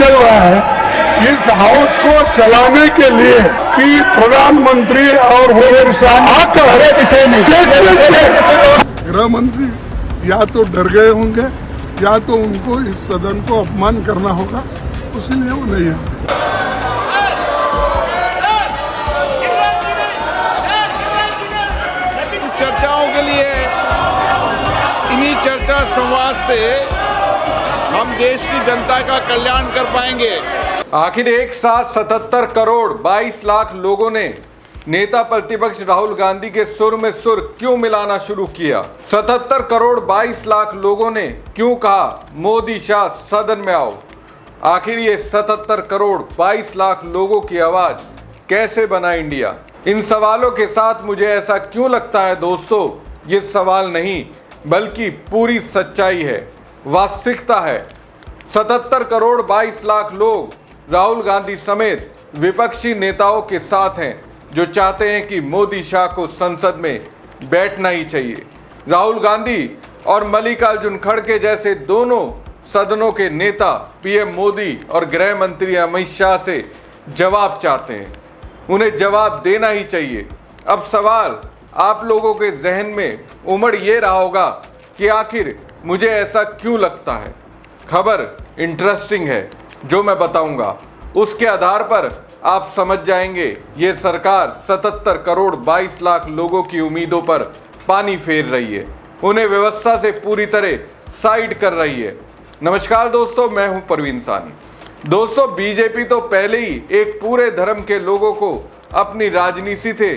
चल रहा है इस हाउस को चलाने के लिए कि प्रधानमंत्री और होम मिनिस्टर आकर गृह मंत्री या तो डर गए होंगे या तो उनको इस सदन को अपमान करना होगा, इसलिए वो नहीं आए। चर्चाओं के लिए इन्हीं चर्चा संवाद से हम देश की जनता का कल्याण कर पाएंगे। आखिर एक साथ 77 करोड़ 22 लाख लोगों ने नेता प्रतिपक्ष राहुल गांधी के सुर में सुर क्यों मिलाना शुरू किया? 77 करोड़ 22 लाख लोगों ने क्यों कहा मोदी शाह सदन में आओ? आखिर ये 77 करोड़ 22 लाख लोगों की आवाज कैसे बना इंडिया? इन सवालों के साथ मुझे ऐसा क्यों लगता है दोस्तों, ये सवाल नहीं बल्कि पूरी सच्चाई है, वास्तविकता है। 77 करोड़ 22 लाख लोग राहुल गांधी समेत विपक्षी नेताओं के साथ हैं जो चाहते हैं कि मोदी शाह को संसद में बैठना ही चाहिए। राहुल गांधी और मल्लिकार्जुन खड़गे जैसे दोनों सदनों के नेता पीएम मोदी और गृह मंत्री अमित शाह से जवाब चाहते हैं, उन्हें जवाब देना ही चाहिए। अब सवाल आप लोगों के जहन में उमड़ ये रहा होगा कि आखिर मुझे ऐसा क्यों लगता है। खबर इंटरेस्टिंग है जो मैं बताऊंगा, उसके आधार पर आप समझ जाएंगे ये सरकार 77 करोड़ 22 लाख लोगों की उम्मीदों पर पानी फेर रही है, उन्हें व्यवस्था से पूरी तरह साइड कर रही है। नमस्कार दोस्तों, मैं हूं परवीन सानी। दोस्तों, बीजेपी तो पहले ही एक पूरे धर्म के लोगों को अपनी राजनीति से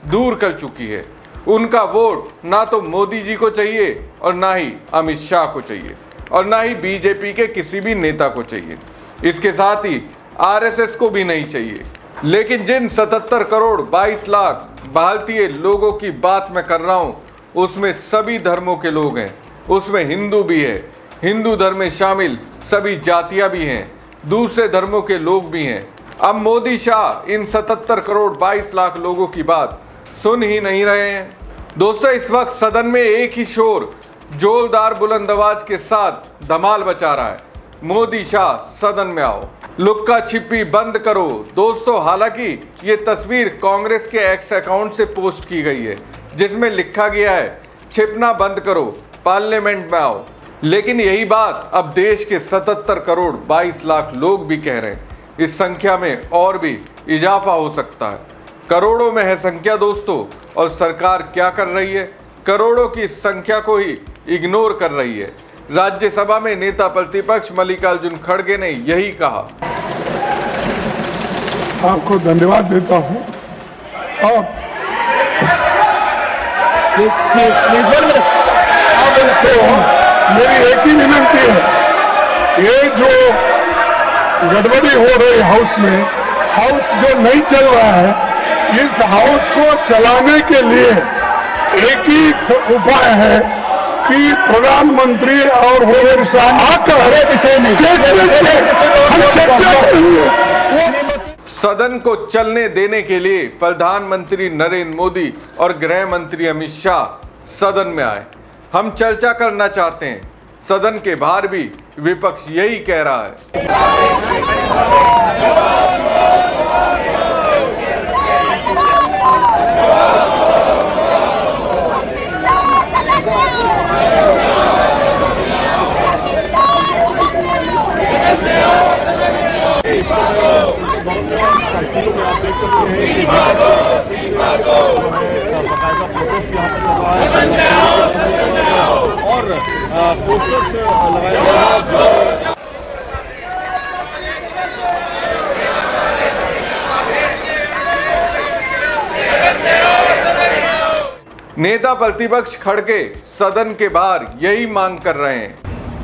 दूर कर चुकी है। उनका वोट ना तो मोदी जी को चाहिए और ना ही अमित शाह को चाहिए और ना ही बीजेपी के किसी भी नेता को चाहिए। इसके साथ ही आरएसएस को भी नहीं चाहिए। लेकिन जिन 77 करोड़ 22 लाख भारतीय लोगों की बात मैं कर रहा हूं, उसमें सभी धर्मों के लोग हैं, उसमें हिंदू भी है, हिंदू धर्म में शामिल सभी जातियां भी हैं, दूसरे धर्मों के लोग भी हैं। अब मोदी शाह इन 77 करोड़ 22 लाख लोगों की बात सुन ही नहीं रहे हैं। दोस्तों, इस वक्त सदन में एक ही शोर जोरदार बुलंद आवाज के साथ धमाल मचा रहा है, मोदी शाह सदन में आओ, लुक्का छिपी बंद करो। दोस्तों, हालांकि ये तस्वीर कांग्रेस के एक्स अकाउंट से पोस्ट की गई है जिसमें लिखा गया है छिपना बंद करो, पार्लियामेंट में आओ। लेकिन यही बात अब देश के 77 करोड़ 22 लाख लोग भी कह रहे हैं। इस संख्या में और भी इजाफा हो सकता है, करोड़ों में है संख्या दोस्तों। और सरकार क्या कर रही है? करोड़ों की संख्या को ही इग्नोर कर रही है। राज्यसभा में नेता प्रतिपक्ष मल्लिकार्जुन खड़गे ने यही कहा। आपको धन्यवाद देता हूं और मेरी एक ही विनती है, ये जो गड़बड़ी हो रही हाउस में, हाउस जो नहीं चल रहा है, इस हाउस को चलाने के लिए एक ही उपाय है कि प्रधानमंत्री और होम मिनिस्टर आकर हम चर्चा करेंगे। सदन को चलने देने के लिए प्रधानमंत्री नरेंद्र मोदी और गृह मंत्री अमित शाह सदन में आए। हम चर्चा करना चाहते हैं। सदन के बाहर भी विपक्ष यही कह रहा है। और पोस्टर्स लगाए गए। नेता प्रतिपक्ष खड़गे सदन के बाहर यही मांग कर रहे हैं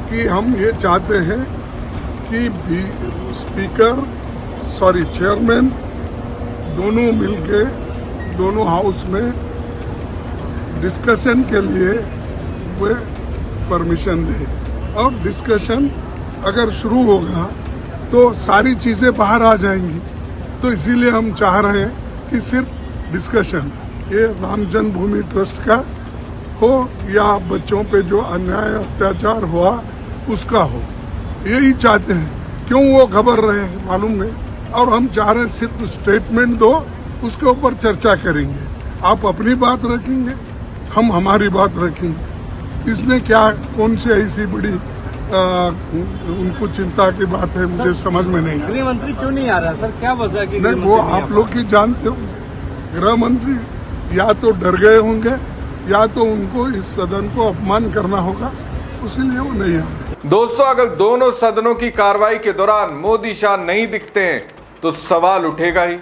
कि हम ये चाहते हैं कि चेयरमैन दोनों मिलके दोनों हाउस में डिस्कशन के लिए वे परमिशन दे, और डिस्कशन अगर शुरू होगा तो सारी चीज़ें बाहर आ जाएंगी। तो इसीलिए हम चाह रहे हैं कि सिर्फ डिस्कशन, ये राम जन्मभूमि ट्रस्ट का हो या बच्चों पे जो अन्याय अत्याचार हुआ उसका हो, यही चाहते हैं। क्यों वो घबर रहे हैं मालूम नहीं। और हम चाह रहे हैं सिर्फ स्टेटमेंट दो, उसके ऊपर चर्चा करेंगे। आप अपनी बात रखेंगे, हम हमारी बात रखेंगे। इसमें क्या कौन सी ऐसी बड़ी उनको चिंता की बात है, मुझे समझ में नहीं आ रहा। गृह मंत्री क्यों नहीं आ रहा सर, क्या वजह है कि नहीं, वो आप लोग ही जानते हो। गृह मंत्री या तो डर गए होंगे या तो उनको इस सदन को अपमान करना होगा, इसीलिए वो नहीं आए। दोस्तों, अगर दोनों सदनों की कार्रवाई के दौरान मोदी शाह नहीं दिखते हैं तो सवाल उठेगा ही,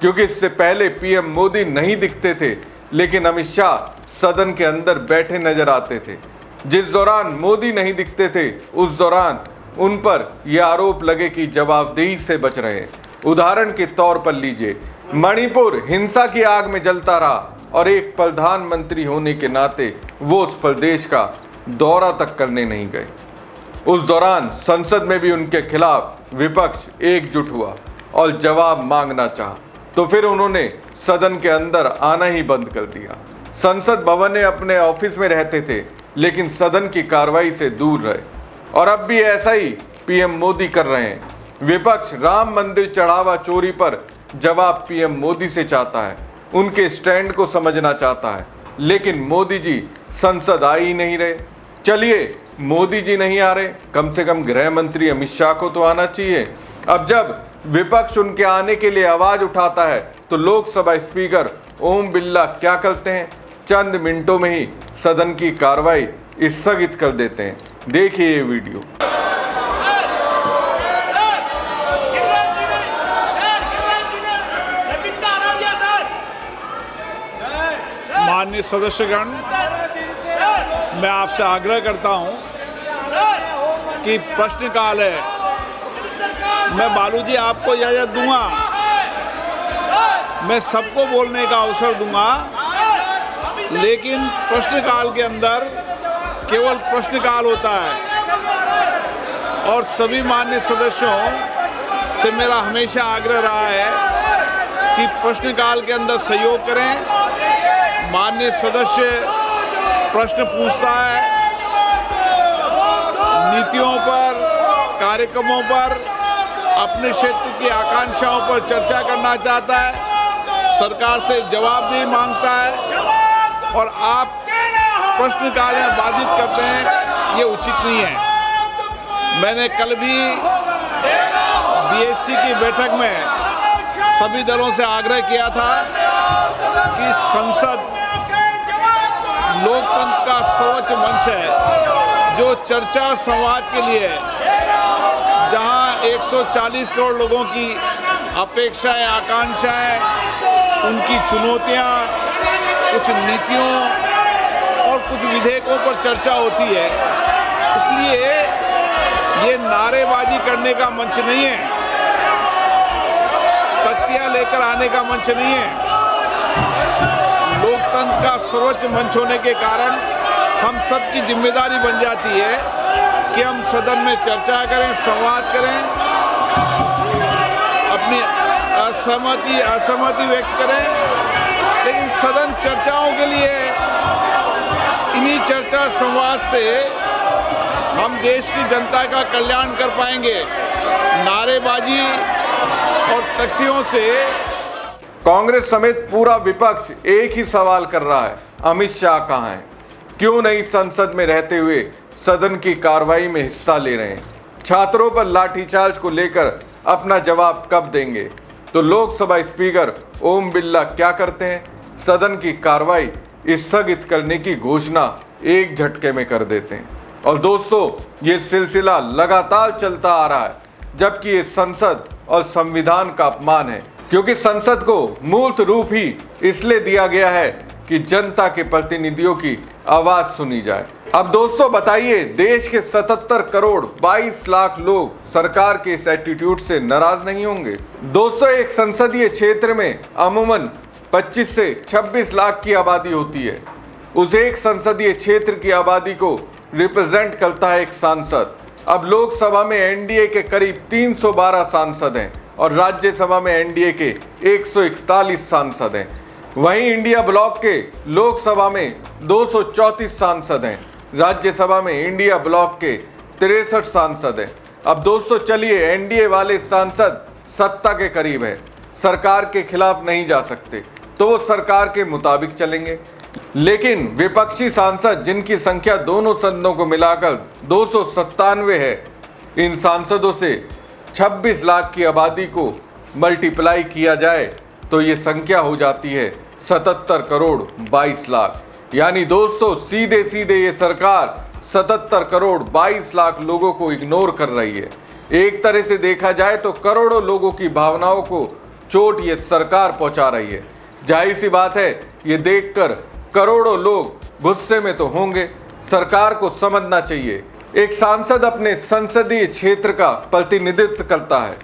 क्योंकि इससे पहले पीएम मोदी नहीं दिखते थे लेकिन अमित शाह सदन के अंदर बैठे नजर आते थे। जिस दौरान मोदी नहीं दिखते थे उस दौरान उन पर यह आरोप लगे कि जवाबदेही से बच रहे हैं। उदाहरण के तौर पर लीजिए, मणिपुर हिंसा की आग में जलता रहा और एक प्रधानमंत्री होने के नाते वो उस प्रदेश का दौरा तक करने नहीं गए। उस दौरान संसद में भी उनके खिलाफ विपक्ष एकजुट हुआ और जवाब मांगना चाहा, तो फिर उन्होंने सदन के अंदर आना ही बंद कर दिया। संसद भवन में अपने ऑफिस में रहते थे लेकिन सदन की कार्रवाई से दूर रहे। और अब भी ऐसा ही पीएम मोदी कर रहे हैं। विपक्ष राम मंदिर चढ़ावा चोरी पर जवाब पीएम मोदी से चाहता है, उनके स्टैंड को समझना चाहता है, लेकिन मोदी जी संसद आ ही नहीं रहे। चलिए, मोदी जी नहीं आ रहे, कम से कम गृह मंत्री अमित शाह को तो आना चाहिए। अब जब विपक्ष उनके आने के लिए आवाज उठाता है तो लोकसभा स्पीकर ओम बिरला क्या करते हैं, चंद मिनटों में ही सदन की कार्रवाई स्थगित कर देते हैं। देखिए ये वीडियो। माननीय सदस्यगण, मैं आपसे आग्रह करता हूं कि प्रश्नकाल है। मैं बालू जी आपको इजाजत दूंगा, मैं सबको बोलने का अवसर दूंगा, लेकिन प्रश्नकाल के अंदर केवल प्रश्नकाल होता है। और सभी माननीय सदस्यों से मेरा हमेशा आग्रह रहा है कि प्रश्नकाल के अंदर सहयोग करें। माननीय सदस्य प्रश्न पूछता है, नीतियों पर, कार्यक्रमों पर, अपने क्षेत्र की आकांक्षाओं पर चर्चा करना चाहता है, सरकार से जवाबदेही मांगता है, और आप प्रश्नकाल में बाधित करते हैं, ये उचित नहीं है। मैंने कल भी बीएससी की बैठक में सभी दलों से आग्रह किया था कि संसद लोकतंत्र का सर्वोच्च मंच है, जो चर्चा संवाद के लिए, जहां 140 करोड़ लोगों की अपेक्षाएं, आकांक्षाएं, उनकी चुनौतियां, कुछ नीतियों और कुछ विधेयकों पर चर्चा होती है। इसलिए ये नारेबाजी करने का मंच नहीं है, तथ्य लेकर आने का मंच नहीं है। लोकतंत्र का सर्वोच्च मंच होने के कारण हम सबकी जिम्मेदारी बन जाती है कि हम सदन में चर्चा करें, संवाद करें, अपनी असहमति व्यक्त करें। लेकिन सदन चर्चाओं के लिए, इन्हीं चर्चा संवाद से हम देश की जनता का कल्याण कर पाएंगे। नारेबाजी और तख्तियों से कांग्रेस समेत पूरा विपक्ष एक ही सवाल कर रहा है, अमित शाह कहां हैं? क्यों नहीं संसद में रहते हुए सदन की कार्रवाई में हिस्सा ले रहे हैं? छात्रों पर लाठीचार्ज को लेकर अपना जवाब कब देंगे? तो लोकसभा स्पीकर ओम बिरला क्या करते हैं? सदन की कार्रवाई स्थगित करने की घोषणा एक झटके में कर देते हैं। और दोस्तों, ये सिलसिला लगातार चलता आ रहा है, जबकि ये संसद और संविधान का अपमान है, क्योंकि संसद को मूर्त रूप ही इसलिए दिया गया है कि जनता के प्रतिनिधियों की आवाज सुनी जाए। अब दोस्तों बताइए, देश के 77 करोड़ 22 लाख लोग सरकार के इस एटीट्यूड से नाराज नहीं होंगे? दोस्तों, एक संसदीय क्षेत्र में अमूमन 25 से 26 लाख की आबादी होती है। उस एक संसदीय क्षेत्र की आबादी को रिप्रेजेंट करता है एक सांसद। अब लोकसभा में एनडीए के करीब 312 सांसद हैं और राज्यसभा में एनडीए के 141 सांसद हैं। वहीं इंडिया ब्लॉक के लोकसभा में 234 सांसद हैं, राज्यसभा में इंडिया ब्लॉक के 63 सांसद हैं। अब दोस्तों चलिए, एनडीए वाले सांसद सत्ता के करीब है, सरकार के खिलाफ नहीं जा सकते तो वो सरकार के मुताबिक चलेंगे। लेकिन विपक्षी सांसद जिनकी संख्या दोनों सदनों को मिलाकर 297 है, इन सांसदों से 26 लाख की आबादी को मल्टीप्लाई किया जाए तो ये संख्या हो जाती है 77 करोड़ 22 लाख। यानी दोस्तों सीधे सीधे ये सरकार 77 करोड़ 22 लाख लोगों को इग्नोर कर रही है। एक तरह से देखा जाए तो करोड़ों लोगों की भावनाओं को चोट ये सरकार पहुंचा रही है। जाहिर सी बात है, ये देखकर करोड़ों लोग गुस्से में तो होंगे। सरकार को समझना चाहिए, एक सांसद अपने संसदीय क्षेत्र का प्रतिनिधित्व करता है।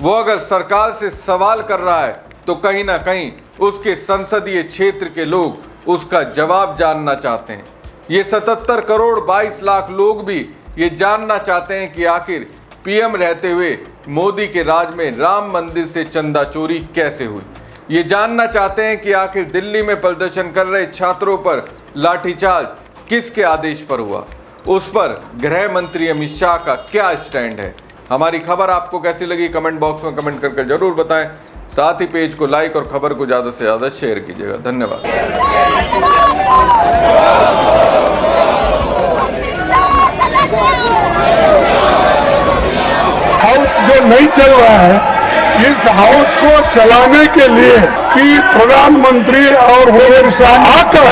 वो अगर सरकार से सवाल कर रहा है तो कहीं ना कहीं उसके संसदीय क्षेत्र के लोग उसका जवाब जानना चाहते हैं। ये 77 करोड़ 22 लाख लोग भी ये जानना चाहते हैं कि आखिर पीएम रहते हुए मोदी के राज में राम मंदिर से चंदा चोरी कैसे हुई। ये जानना चाहते हैं कि आखिर दिल्ली में प्रदर्शन कर रहे छात्रों पर लाठीचार्ज किसके आदेश पर हुआ, उस पर गृह मंत्री अमित शाह का क्या स्टैंड है। हमारी खबर आपको कैसी लगी कमेंट बॉक्स में कमेंट करके जरूर बताएं। साथ ही पेज को लाइक और खबर को ज़्यादा से ज़्यादा शेयर कीजिएगा। धन्यवाद। हाउस जो नहीं चल रहा है, इस हाउस को चलाने के लिए कि प्रधानमंत्री और होम मिनिस्टर आकर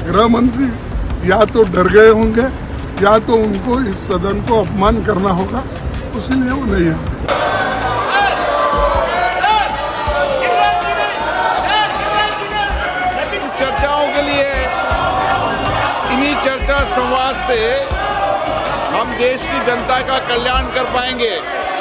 गृह मंत्री या तो डर गए होंगे या तो उनको इस सदन को अपमान करना होगा, उसीलिए वो नहीं आते। चर्चाओं के लिए, इन्हीं चर्चा संवाद से हम देश की जनता का कल्याण कर पाएंगे।